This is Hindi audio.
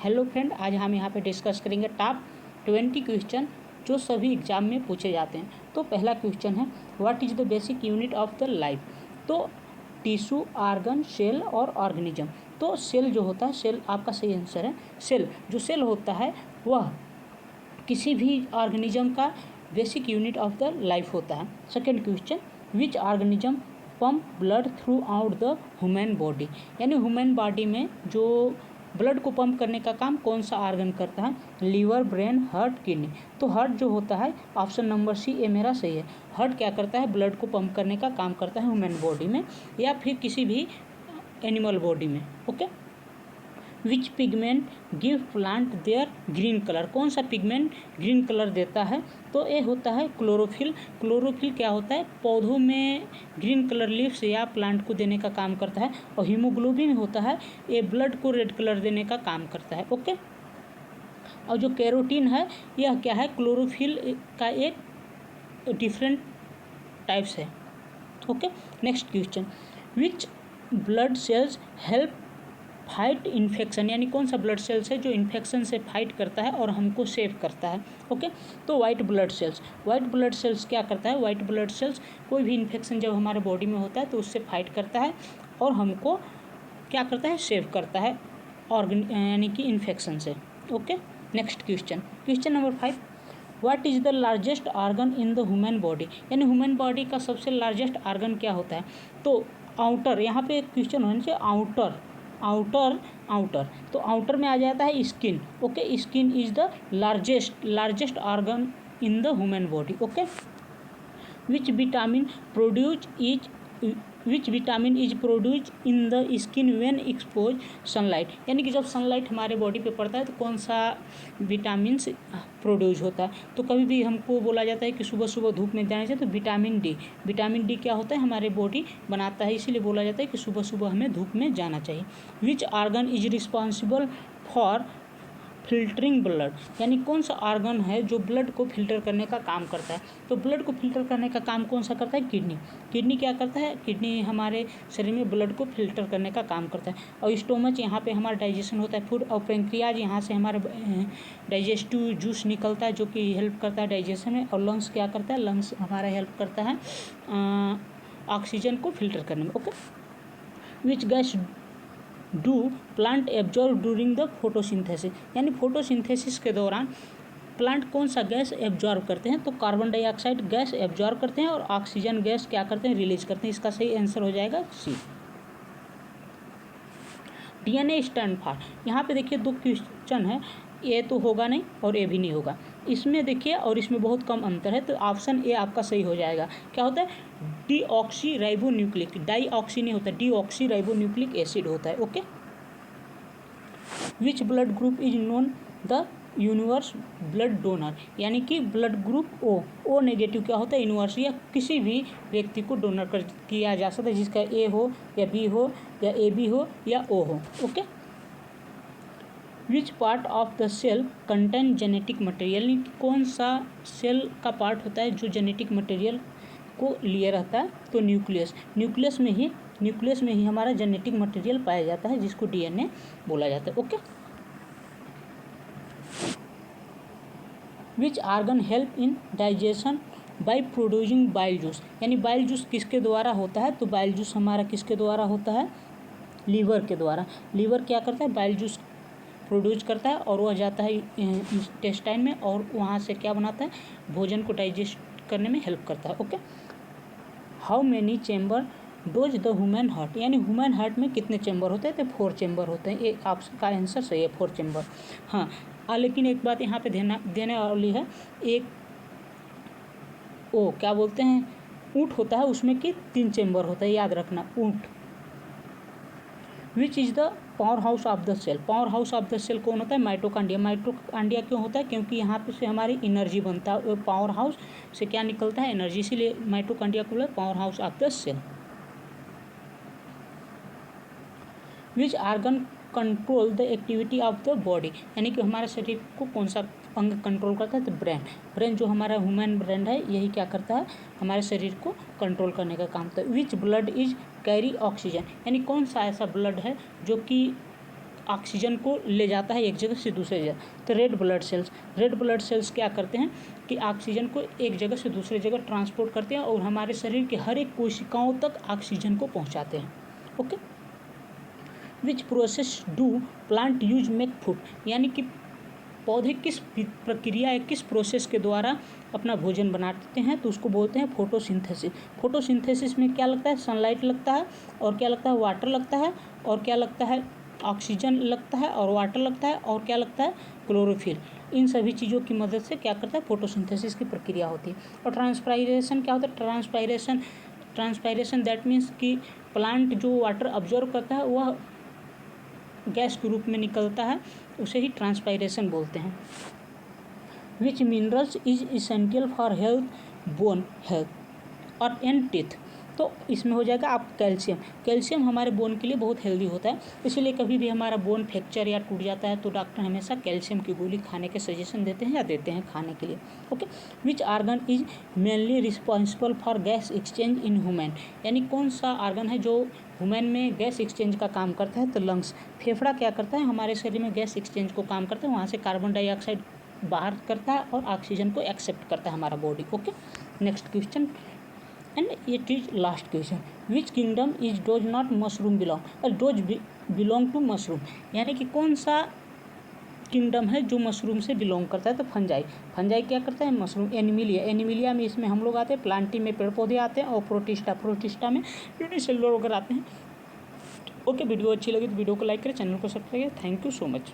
हेलो फ्रेंड, आज हम यहाँ पे डिस्कस करेंगे टॉप 20 क्वेश्चन जो सभी एग्जाम में पूछे जाते हैं। तो पहला क्वेश्चन है, what is the basic unit of the life. तो टिश्यू, आर्गन, सेल और ऑर्गेनिज्म। तो सेल जो होता है, सेल आपका सही आंसर है। सेल जो सेल होता है वह किसी भी ऑर्गेनिज्म का basic unit of the life होता है। Second question, which organism pump blood through out the human body. यानी ह्यूमन बॉडी में जो ब्लड को पंप करने का काम कौन सा ऑर्गन करता है। Liver, brain, heart, kidney. तो हार्ट जो होता है, ऑप्शन नंबर सी ए मेरा सही है। हार्ट क्या करता है, ब्लड को पंप करने का काम करता है ह्यूमन बॉडी में या फिर किसी भी एनिमल बॉडी में। Okay. Which pigment give plant their green colour. कौन सा पिगमेंट ग्रीन कलर देता है। तो ये होता है क्लोरोफिल। क्लोरोफिल क्या होता है, पौधों में ग्रीन कलर लीव्स या प्लांट को देने का काम करता है। और हीमोग्लोबिन होता है, ये ब्लड को रेड कलर देने का काम करता है। ओके। और जो कैरोटीन है, यह क्या है, क्लोरोफिल का एक डिफरेंट टाइप्स है। Okay. Next question, which blood cells help fight infection. यानी कौन सा ब्लड सेल्स है जो इन्फेक्शन से फाइट करता है और हमको सेव करता है। ओके। तो white blood cells. White blood cells क्या करता है, वाइट ब्लड सेल्स कोई भी इन्फेक्शन जब हमारे बॉडी में होता है तो उससे फाइट करता है और हमको क्या करता है, सेव करता है ऑर्गन यानी कि इन्फेक्शन से। Okay. Next question, question number 5, what is the largest organ in the human body. यानी ह्यूमन बॉडी का सबसे लार्जेस्ट ऑर्गन क्या होता है। तो आउटर, यहाँ पे एक क्वेश्चन होना चाहिए, आउटर। तो आउटर में आ जाता है skin. Okay. Skin is the largest organ in the human body. Okay. Which vitamin is produce in the skin when expose sunlight. यानी कि जब सनलाइट हमारे बॉडी पे पड़ता है तो कौन सा विटामिन प्रोड्यूस होता है। तो कभी भी हमको बोला जाता है कि सुबह सुबह धूप में जाने से, तो विटामिन डी क्या होता है, हमारे बॉडी बनाता है, इसीलिए बोला जाता है कि सुबह सुबह हमें धूप में जाना चाहिए। Which organ is responsible for filtering blood. यानी कौन सा ऑर्गन है जो ब्लड को फिल्टर करने का काम करता है। तो ब्लड को फिल्टर करने का काम कौन सा करता है, किडनी क्या करता है, किडनी हमारे शरीर में ब्लड को फिल्टर करने का काम करता है। और स्टोमच, यहाँ पे हमारा डाइजेशन होता है फूड। और पेंक्रियाज, यहाँ से हमारा डाइजेस्टिव जूस निकलता है जो कि हेल्प करता है डाइजेशन में। और लंग्स क्या करता है, लंग्स हमारा हेल्प करता है ऑक्सीजन को फिल्टर करने में। Okay. Which gas do plant absorb during the photosynthesis. यानी फोटोसिंथेसिस के दौरान प्लांट कौन सा गैस एब्जॉर्ब करते हैं। तो कार्बन डाइऑक्साइड गैस एब्जॉर्ब करते हैं और ऑक्सीजन गैस क्या करते हैं, रिलीज करते हैं। इसका सही आंसर हो जाएगा सी। DNA stand for. यहाँ पे देखिए दो क्वेश्चन है, ए तो होगा नहीं और ए भी नहीं होगा। इसमें देखिए और इसमें बहुत कम अंतर है, तो ऑप्शन ए आपका सही हो जाएगा। क्या होता है, डीऑक्सी राइबोन्यूक्लिक, डाईऑक्सी नहीं होता, डीऑक्सी राइबोन्यूक्लिक एसिड होता है। Okay. Which blood group is known the universe blood donor. यानी कि ब्लड ग्रुप ओ नेगेटिव क्या होता है, यूनिवर्स या किसी भी व्यक्ति को डोनर किया जा सकता है, जिसका ए हो या बी हो या ए बी हो या ओ हो। Okay. Which part of the cell contain genetic material. यानी कौन सा सेल का पार्ट होता है जो जेनेटिक मटेरियल को लिए रहता है। तो न्यूक्लियस में ही हमारा जेनेटिक मटेरियल पाया जाता है, जिसको डीएनए बोला जाता है। Okay. Which organ help in digestion by producing bile juice. यानी बाइल जूस किसके द्वारा होता है। तो बाइल जूस हमारा किसके द्वारा होता है, लीवर के द्वारा। लीवर क्या करता है, बाइल जूस प्रोड्यूस करता है और वह जाता है इंटेस्टाइन में और वहाँ से क्या बनाता है, भोजन को डाइजेस्ट करने में हेल्प करता है। Okay. How many chamber dose the human heart. यानी ह्यूमन हार्ट में कितने चेम्बर होते हैं, तो 4 चेम्बर होते हैं। ये आपका आंसर सही है, 4 चेम्बर। हाँ, लेकिन एक बात यहाँ पे देने वाली है, एक क्या बोलते हैं, ऊँट होता है, उसमें कि 3 चेम्बर होता है, याद रखना, ऊँट। Which is the power house of the cell. Power house of the cell कौन होता है, माइटोकॉन्ड्रिया क्यों होता है, क्योंकि यहाँ पे से हमारी एनर्जी बनता है। पावर हाउस से क्या निकलता है, एनर्जी, इसीलिए माइटोकॉन्ड्रिया को power house of the cell. Which organ control the activity of the body. यानी कि हमारे शरीर को कौन सा अंग कंट्रोल करता है, तो ब्रेन जो हमारा ह्यूमन ब्रेन है, यही क्या करता है, हमारे शरीर को कंट्रोल करने का काम करता है। Which blood is carry oxygen. यानी कौन सा ऐसा ब्लड है जो कि ऑक्सीजन को ले जाता है एक जगह से दूसरे जगह। तो रेड ब्लड सेल्स क्या करते हैं कि ऑक्सीजन को एक जगह से दूसरे जगह ट्रांसपोर्ट करते हैं और हमारे शरीर के हर एक कोशिकाओं तक ऑक्सीजन को पहुंचाते हैं। Okay, which process do plant use make food, यानी कि पौधे किस प्रक्रिया या किस प्रोसेस के द्वारा अपना भोजन बनाते हैं, तो उसको बोलते हैं फोटोसिंथेसिस। फोटोसिंथेसिस में क्या लगता है, सनलाइट लगता है, और क्या लगता है, वाटर लगता है, और क्या लगता है, ऑक्सीजन लगता है, और वाटर लगता है, और क्या लगता है, क्लोरोफिल। इन सभी चीज़ों की मदद से क्या करता है, फोटोसिंथेसिस की प्रक्रिया होती है। और ट्रांसपायरेशन क्या होता है, ट्रांसपायरेशन दैट मीन्स कि प्लांट जो वाटर ऑब्जर्व करता है वह गैस के रूप में निकलता है, उसे ही ट्रांसपायरेशन बोलते हैं। Which minerals is essential for health, bone health और एंड टीथ, तो इसमें हो जाएगा आप कैल्शियम हमारे बोन के लिए बहुत हेल्दी होता है, इसीलिए कभी भी हमारा बोन फ्रैक्चर या टूट जाता है तो डॉक्टर हमेशा कैल्शियम की गोली खाने के सजेशन देते हैं या देते हैं खाने के लिए। Okay, which organ is mainly responsible for gas exchange in human, यानी कौन सा आर्गन है जो ह्यूमन में गैस एक्सचेंज का काम करता है, तो लंग्स। फेफड़ा क्या करता है, हमारे शरीर में गैस एक्सचेंज को काम करता है, वहाँ से कार्बन डाइऑक्साइड बाहर करता है और ऑक्सीजन को एक्सेप्ट करता है हमारा body. Okay, next question and it is last question, which kingdom is does not mushroom belong, does belong to mushroom, यानी कि कौन सा किंगडम है जो मशरूम से बिलोंग करता है, तो फंजाई क्या करता है, मशरूम। एनिमिलिया में इसमें हम लोग आते हैं, प्लांटी में पेड़ पौधे आते हैं, और प्रोटिस्टा में यूनिसेलुलर वगैरह आते हैं। ओके, वीडियो अच्छी लगी तो वीडियो को लाइक करें, चैनल को सब्सक्राइब करें। Thank you so much.